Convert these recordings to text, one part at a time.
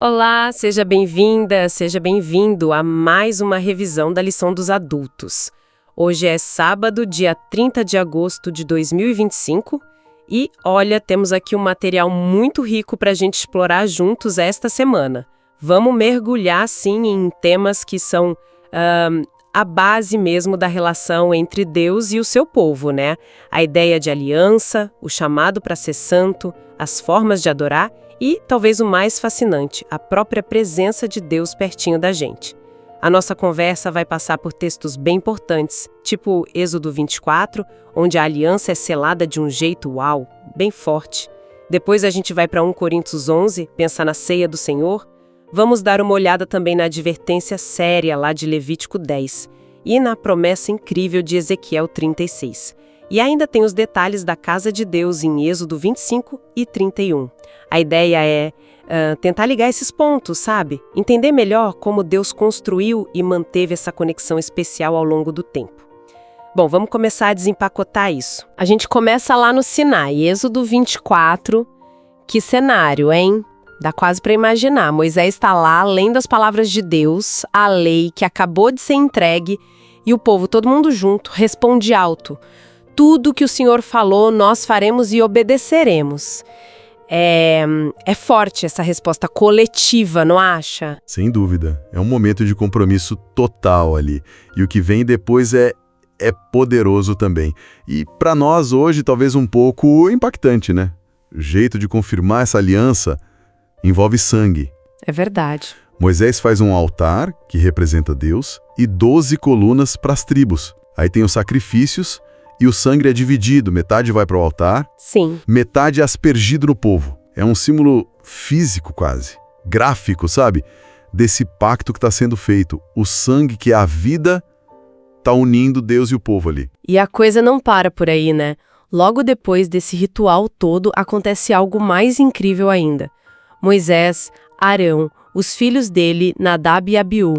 Olá, seja bem-vinda, seja bem-vindo a mais uma revisão da lição dos adultos. Hoje é sábado, dia 30 de agosto de 2025 e, olha, temos aqui um material muito rico para a gente explorar juntos esta semana. Vamos mergulhar, sim, em temas que são a base mesmo da relação entre Deus e o seu povo, né? A ideia de aliança, o chamado para ser santo, as formas de adorar e, talvez o mais fascinante, a própria presença de Deus pertinho da gente. A nossa conversa vai passar por textos bem importantes, tipo Êxodo 24, onde a aliança é selada de um jeito, uau, bem forte. Depois a gente vai para 1 Coríntios 11, pensar na ceia do Senhor. Vamos dar uma olhada também na advertência séria lá de Levítico 10 e na promessa incrível de Ezequiel 36. E ainda tem os detalhes da casa de Deus em Êxodo 25 e 31. A ideia é tentar ligar esses pontos, sabe? Entender melhor como Deus construiu e manteve essa conexão especial ao longo do tempo. Bom, vamos começar a desempacotar isso. A gente começa lá no Sinai, Êxodo 24. Que cenário, hein? Dá quase para imaginar. Moisés está lá, lendo as palavras de Deus, a lei que acabou de ser entregue, e o povo, todo mundo junto, responde alto. Tudo que o Senhor falou, nós faremos e obedeceremos. É forte essa resposta coletiva, não acha? Sem dúvida. É um momento de compromisso total ali. E o que vem depois é poderoso também. E para nós hoje, talvez um pouco impactante, né? O jeito de confirmar essa aliança envolve sangue. É verdade. Moisés faz um altar, que representa Deus, e 12 colunas para as tribos. Aí tem os sacrifícios, e o sangue é dividido, metade vai para o altar, sim, metade é aspergido no povo. É um símbolo físico quase, gráfico, sabe? Desse pacto que está sendo feito. O sangue, que é a vida, está unindo Deus e o povo ali. E a coisa não para por aí, né? Logo depois desse ritual todo, acontece algo mais incrível ainda. Moisés, Arão, os filhos dele, Nadab e Abiú,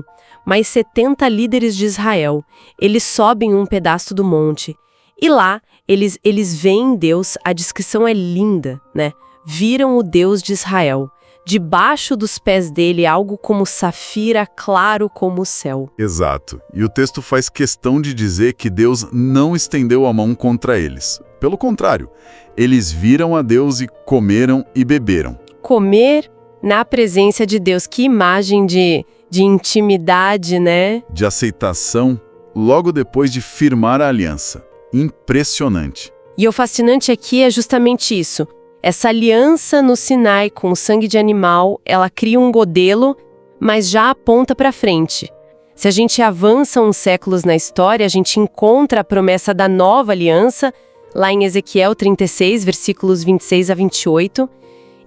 mais 70 líderes de Israel, eles sobem um pedaço do monte. E lá, eles veem Deus, a descrição é linda, né? Viram o Deus de Israel. Debaixo dos pés dele, algo como safira, claro como o céu. Exato. E o texto faz questão de dizer que Deus não estendeu a mão contra eles. Pelo contrário, eles viram a Deus e comeram e beberam. Comer na presença de Deus, que imagem de intimidade, né? De aceitação, logo depois de firmar a aliança. Impressionante. E o fascinante aqui é justamente isso. Essa aliança no Sinai com o sangue de animal, ela cria um modelo, mas já aponta para frente. Se a gente avança uns séculos na história, a gente encontra a promessa da nova aliança, lá em Ezequiel 36, versículos 26 a 28,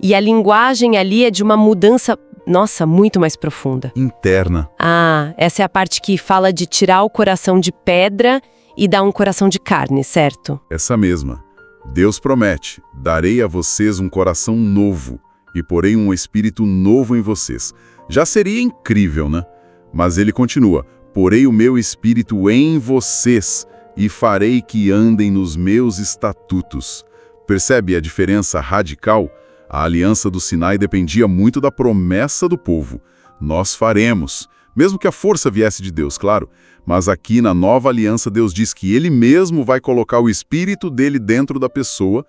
e a linguagem ali é de uma mudança, nossa, muito mais profunda. Interna. Ah, essa é a parte que fala de tirar o coração de pedra e dar um coração de carne, certo? Essa mesma. Deus promete, darei a vocês um coração novo e porei um espírito novo em vocês. Já seria incrível, né? Mas ele continua, porei o meu espírito em vocês e farei que andem nos meus estatutos. Percebe a diferença radical? A aliança do Sinai dependia muito da promessa do povo. Nós faremos. Mesmo que a força viesse de Deus, claro. Mas aqui na nova aliança Deus diz que Ele mesmo vai colocar o Espírito dele dentro da pessoa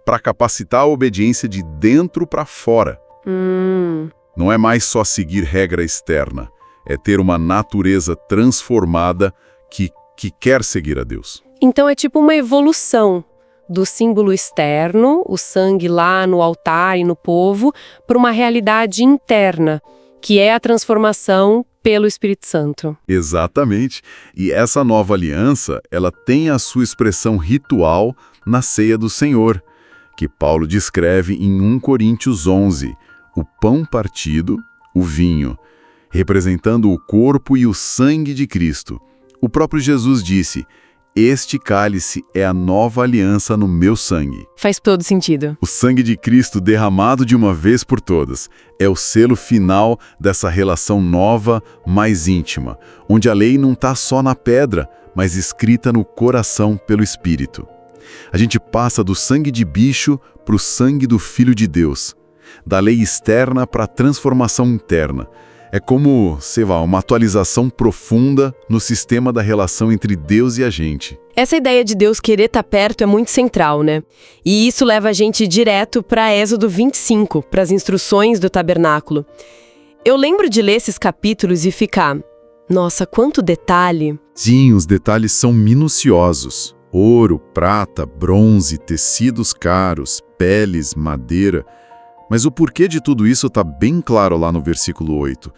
para capacitar a obediência de dentro para fora. Não é mais só seguir regra externa. É ter uma natureza transformada que quer seguir a Deus. Então é tipo uma evolução do símbolo externo, o sangue lá no altar e no povo, para uma realidade interna, que é a transformação pelo Espírito Santo. Exatamente. E essa nova aliança, ela tem a sua expressão ritual na ceia do Senhor, que Paulo descreve em 1 Coríntios 11, o pão partido, o vinho, representando o corpo e o sangue de Cristo. O próprio Jesus disse, este cálice é a nova aliança no meu sangue. Faz todo sentido. O sangue de Cristo derramado de uma vez por todas é o selo final dessa relação nova, mais íntima, onde a lei não está só na pedra, mas escrita no coração pelo Espírito. A gente passa do sangue de bicho para o sangue do Filho de Deus. da lei externa para a transformação interna. É como, sei lá, uma atualização profunda no sistema da relação entre Deus e a gente. Essa ideia de Deus querer estar perto é muito central, né? E isso leva a gente direto para Êxodo 25, para as instruções do tabernáculo. Eu lembro de ler esses capítulos e ficar, nossa, quanto detalhe! Sim, os detalhes são minuciosos. Ouro, prata, bronze, tecidos caros, peles, madeira. Mas o porquê de tudo isso está bem claro lá no versículo 8.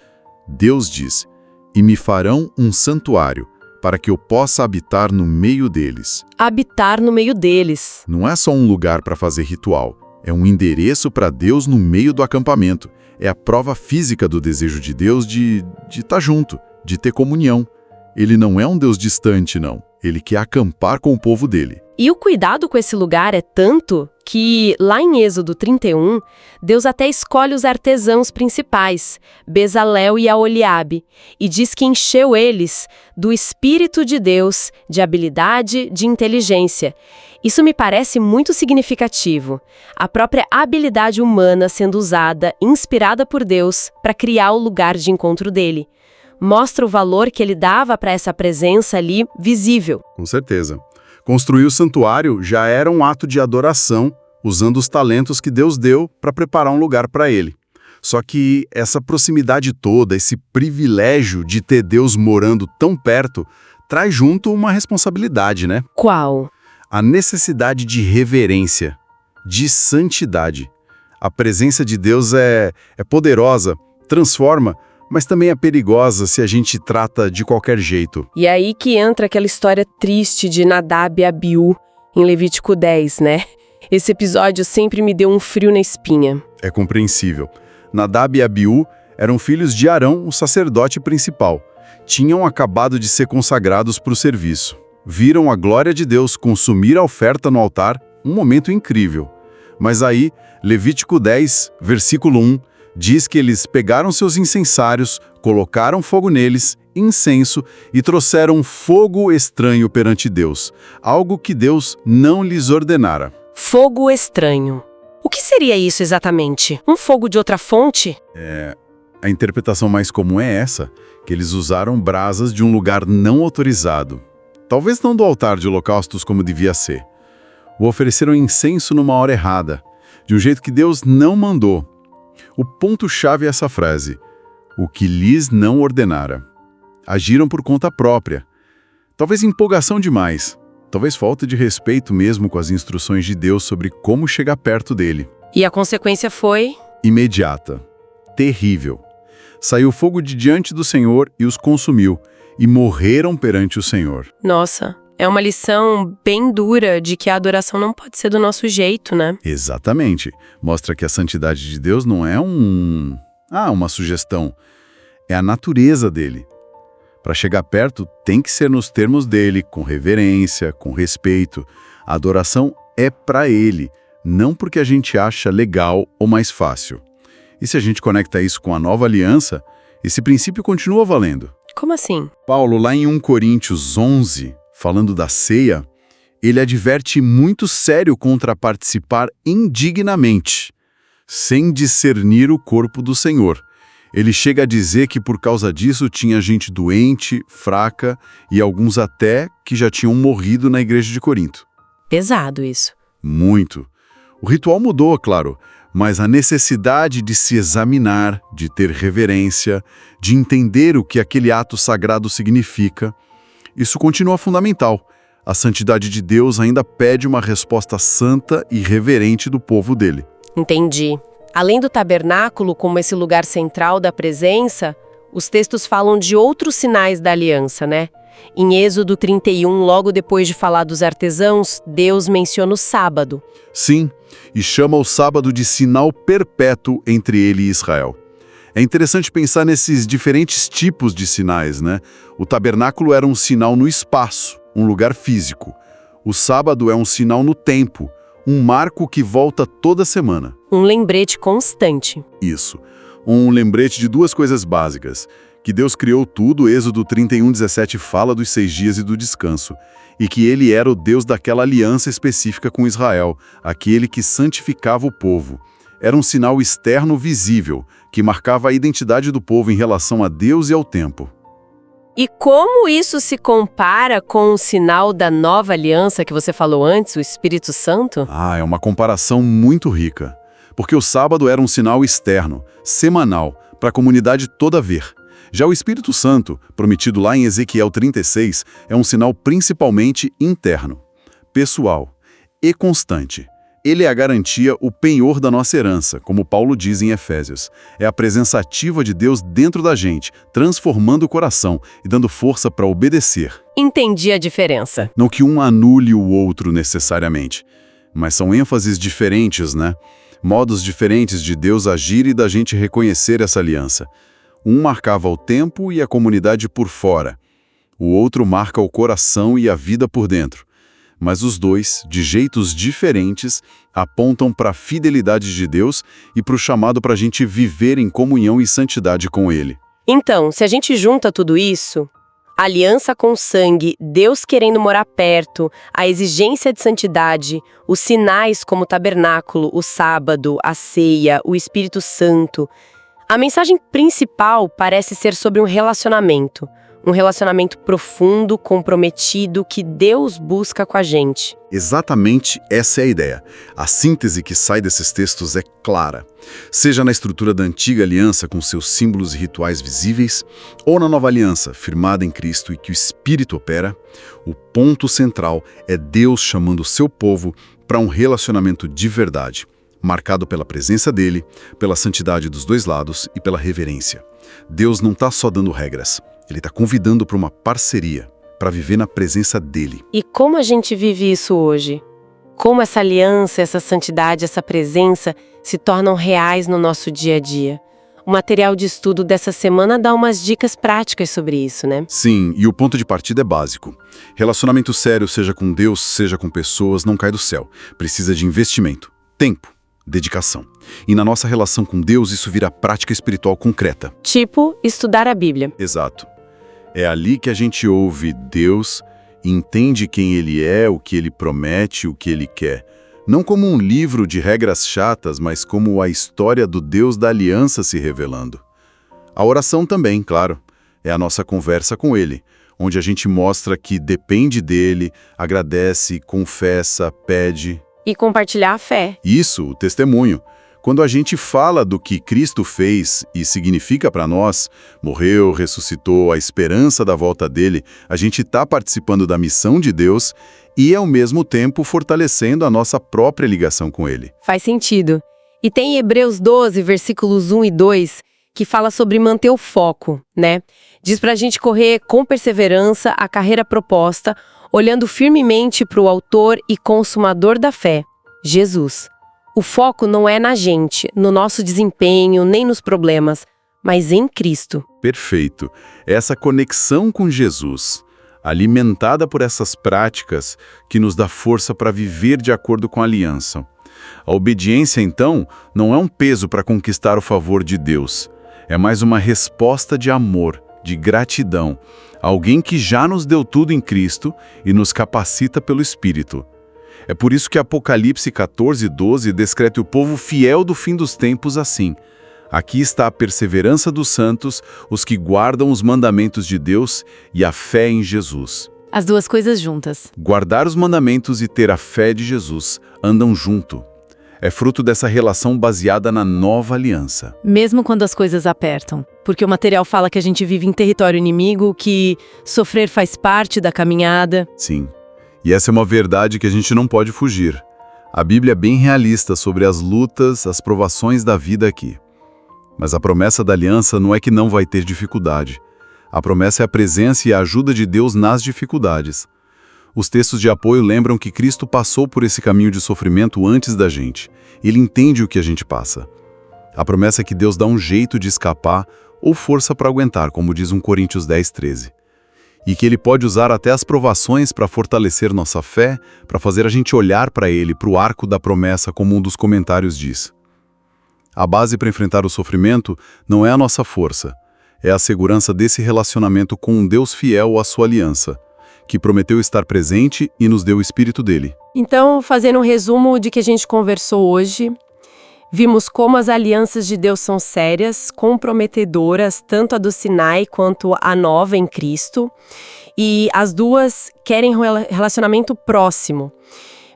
Deus diz, e me farão um santuário, para que eu possa habitar no meio deles. Habitar no meio deles. Não é só um lugar para fazer ritual, é um endereço para Deus no meio do acampamento. É a prova física do desejo de Deus de estar junto, de ter comunhão. Ele não é um Deus distante, não. Ele quer acampar com o povo dele. E o cuidado com esse lugar é tanto que, lá em Êxodo 31, Deus até escolhe os artesãos principais, Bezalel e Aholiabe, e diz que encheu eles do Espírito de Deus, de habilidade, de inteligência. Isso me parece muito significativo. A própria habilidade humana sendo usada, inspirada por Deus, para criar o lugar de encontro dele. Mostra o valor que ele dava para essa presença ali visível. Com certeza. Construir o santuário já era um ato de adoração, usando os talentos que Deus deu para preparar um lugar para ele. Só que essa proximidade toda, esse privilégio de ter Deus morando tão perto, traz junto uma responsabilidade, né? Qual? A necessidade de reverência, de santidade. A presença de Deus é poderosa, transforma, mas também é perigosa se a gente trata de qualquer jeito. E aí que entra aquela história triste de Nadab e Abiú, em Levítico 10, né? Esse episódio sempre me deu um frio na espinha. É compreensível. Nadab e Abiú eram filhos de Arão, o sacerdote principal. Tinham acabado de ser consagrados para o serviço. Viram a glória de Deus consumir a oferta no altar, um momento incrível. Mas aí, Levítico 10, versículo 1, diz que eles pegaram seus incensários, colocaram fogo neles, incenso, e trouxeram fogo estranho perante Deus, algo que Deus não lhes ordenara. Fogo estranho. O que seria isso exatamente? Um fogo de outra fonte? A interpretação mais comum é essa, que eles usaram brasas de um lugar não autorizado. Talvez não do altar de holocaustos como devia ser. Ou ofereceram incenso numa hora errada, de um jeito que Deus não mandou. O ponto-chave é essa frase, o que lhes não ordenara. Agiram por conta própria. Talvez empolgação demais. Talvez falta de respeito mesmo com as instruções de Deus sobre como chegar perto dele. E a consequência foi? Imediata. Terrível. Saiu fogo de diante do Senhor e os consumiu, e morreram perante o Senhor. Nossa, é uma lição bem dura de que a adoração não pode ser do nosso jeito, né? Exatamente. Mostra que a santidade de Deus não é uma sugestão. É a natureza dele. Para chegar perto, tem que ser nos termos dele, com reverência, com respeito. A adoração é para ele, não porque a gente acha legal ou mais fácil. E se a gente conecta isso com a nova aliança, esse princípio continua valendo. Como assim? Paulo, lá em 1 Coríntios 11, falando da ceia, ele adverte muito sério contra participar indignamente, sem discernir o corpo do Senhor. Ele chega a dizer que por causa disso tinha gente doente, fraca e alguns até que já tinham morrido na igreja de Corinto. Pesado isso. Muito. O ritual mudou, claro, mas a necessidade de se examinar, de ter reverência, de entender o que aquele ato sagrado significa, isso continua fundamental. A santidade de Deus ainda pede uma resposta santa e reverente do povo dele. Entendi. Além do tabernáculo como esse lugar central da presença, os textos falam de outros sinais da aliança, né? Em Êxodo 31, logo depois de falar dos artesãos, Deus menciona o sábado. Sim, e chama o sábado de sinal perpétuo entre ele e Israel. É interessante pensar nesses diferentes tipos de sinais, né? O tabernáculo era um sinal no espaço, um lugar físico. O sábado é um sinal no tempo, um marco que volta toda semana. Um lembrete constante. Isso. Um lembrete de duas coisas básicas. Que Deus criou tudo, Êxodo 31:17 fala dos 6 dias e do descanso. E que ele era o Deus daquela aliança específica com Israel, aquele que santificava o povo. Era um sinal externo visível, que marcava a identidade do povo em relação a Deus e ao tempo. E como isso se compara com o sinal da nova aliança que você falou antes, o Espírito Santo? É uma comparação muito rica. Porque o sábado era um sinal externo, semanal, para a comunidade toda ver. Já o Espírito Santo, prometido lá em Ezequiel 36, é um sinal principalmente interno, pessoal e constante. Ele é a garantia, o penhor da nossa herança, como Paulo diz em Efésios. É a presença ativa de Deus dentro da gente, transformando o coração e dando força para obedecer. Entendi a diferença. Não que um anule o outro necessariamente, mas são ênfases diferentes, né? Modos diferentes de Deus agir e da gente reconhecer essa aliança. Um marcava o tempo e a comunidade por fora. O outro marca o coração e a vida por dentro. Mas os dois, de jeitos diferentes, apontam para a fidelidade de Deus e para o chamado para a gente viver em comunhão e santidade com Ele. Então, se a gente junta tudo isso, aliança com o sangue, Deus querendo morar perto, a exigência de santidade, os sinais como o tabernáculo, o sábado, a ceia, o Espírito Santo, a mensagem principal parece ser sobre um relacionamento profundo, comprometido, que Deus busca com a gente. Exatamente essa é a ideia. A síntese que sai desses textos é clara. Seja na estrutura da antiga aliança com seus símbolos e rituais visíveis, ou na nova aliança, firmada em Cristo e que o Espírito opera, o ponto central é Deus chamando o seu povo para um relacionamento de verdade, marcado pela presença dele, pela santidade dos dois lados e pela reverência. Deus não está só dando regras, ele está convidando para uma parceria, para viver na presença dele. E como a gente vive isso hoje? Como essa aliança, essa santidade, essa presença se tornam reais no nosso dia a dia? O material de estudo dessa semana dá umas dicas práticas sobre isso, né? Sim, e o ponto de partida é básico. Relacionamento sério, seja com Deus, seja com pessoas, não cai do céu. Precisa de investimento, tempo, dedicação. E na nossa relação com Deus, isso vira prática espiritual concreta. Tipo, estudar a Bíblia. Exato. É ali que a gente ouve Deus, entende quem Ele é, o que Ele promete, o que Ele quer. Não como um livro de regras chatas, mas como a história do Deus da aliança se revelando. A oração também, claro, é a nossa conversa com Ele, onde a gente mostra que depende dEle, agradece, confessa, pede. E compartilhar a fé. Isso, o testemunho. Quando a gente fala do que Cristo fez e significa para nós, morreu, ressuscitou, a esperança da volta dele, a gente está participando da missão de Deus e, ao mesmo tempo, fortalecendo a nossa própria ligação com ele. Faz sentido. E tem Hebreus 12, versículos 1 e 2, que fala sobre manter o foco, né? Diz pra gente correr com perseverança a carreira proposta, olhando firmemente para o autor e consumador da fé, Jesus. O foco não é na gente, no nosso desempenho, nem nos problemas, mas em Cristo. Perfeito. Essa conexão com Jesus, alimentada por essas práticas, que nos dá força para viver de acordo com a aliança. A obediência, então, não é um peso para conquistar o favor de Deus. É mais uma resposta de amor, de gratidão, a alguém que já nos deu tudo em Cristo e nos capacita pelo Espírito. É por isso que Apocalipse 14:12 descreve o povo fiel do fim dos tempos assim. Aqui está a perseverança dos santos, os que guardam os mandamentos de Deus e a fé em Jesus. As duas coisas juntas. Guardar os mandamentos e ter a fé de Jesus andam junto. É fruto dessa relação baseada na nova aliança. Mesmo quando as coisas apertam. Porque o material fala que a gente vive em território inimigo, que sofrer faz parte da caminhada. Sim. E essa é uma verdade que a gente não pode fugir. A Bíblia é bem realista sobre as lutas, as provações da vida aqui. Mas a promessa da aliança não é que não vai ter dificuldade. A promessa é a presença e a ajuda de Deus nas dificuldades. Os textos de apoio lembram que Cristo passou por esse caminho de sofrimento antes da gente. Ele entende o que a gente passa. A promessa é que Deus dá um jeito de escapar ou força para aguentar, como diz 1 Coríntios 10:13. E que Ele pode usar até as provações para fortalecer nossa fé, para fazer a gente olhar para Ele, para o arco da promessa, como um dos comentários diz. A base para enfrentar o sofrimento não é a nossa força, é a segurança desse relacionamento com um Deus fiel à sua aliança, que prometeu estar presente e nos deu o Espírito dele. Então, fazendo um resumo de que a gente conversou hoje, Vimos como as alianças de Deus são sérias, comprometedoras, tanto a do Sinai quanto a nova em Cristo, e as duas querem relacionamento próximo.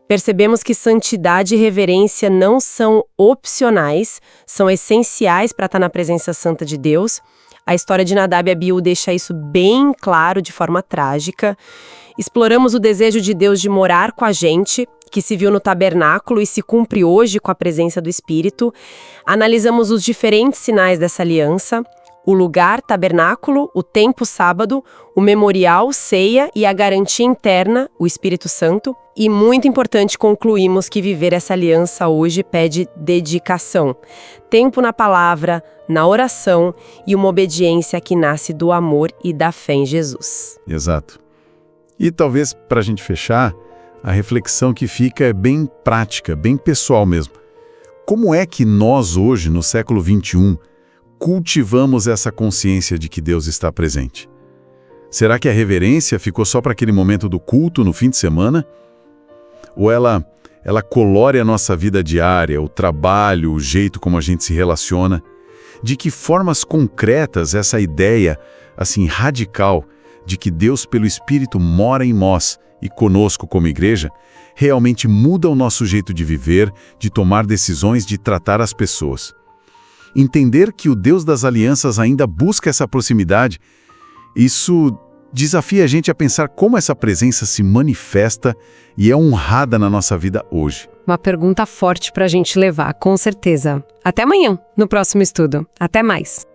Percebemos que santidade e reverência não são opcionais, são essenciais para estar na presença santa de Deus. A história de Nadab e Abiú deixa isso bem claro de forma trágica. Exploramos o desejo de Deus de morar com a gente, que se viu no tabernáculo e se cumpre hoje com a presença do Espírito. Analisamos os diferentes sinais dessa aliança: o lugar, tabernáculo, o tempo, sábado, o memorial, ceia e a garantia interna, o Espírito Santo. E, muito importante, concluímos que viver essa aliança hoje pede dedicação. Tempo na palavra, na oração e uma obediência que nasce do amor e da fé em Jesus. Exato. E talvez, para a gente fechar, a reflexão que fica é bem prática, bem pessoal mesmo. Como é que nós hoje, no século XXI, cultivamos essa consciência de que Deus está presente? Será que a reverência ficou só para aquele momento do culto no fim de semana? Ou ela colore a nossa vida diária, o trabalho, o jeito como a gente se relaciona? De que formas concretas essa ideia, assim, radical, de que Deus pelo Espírito mora em nós e conosco como igreja, realmente muda o nosso jeito de viver, de tomar decisões, de tratar as pessoas? Entender que o Deus das alianças ainda busca essa proximidade, isso desafia a gente a pensar como essa presença se manifesta e é honrada na nossa vida hoje. Uma pergunta forte para a gente levar, com certeza. Até amanhã, no próximo estudo. Até mais!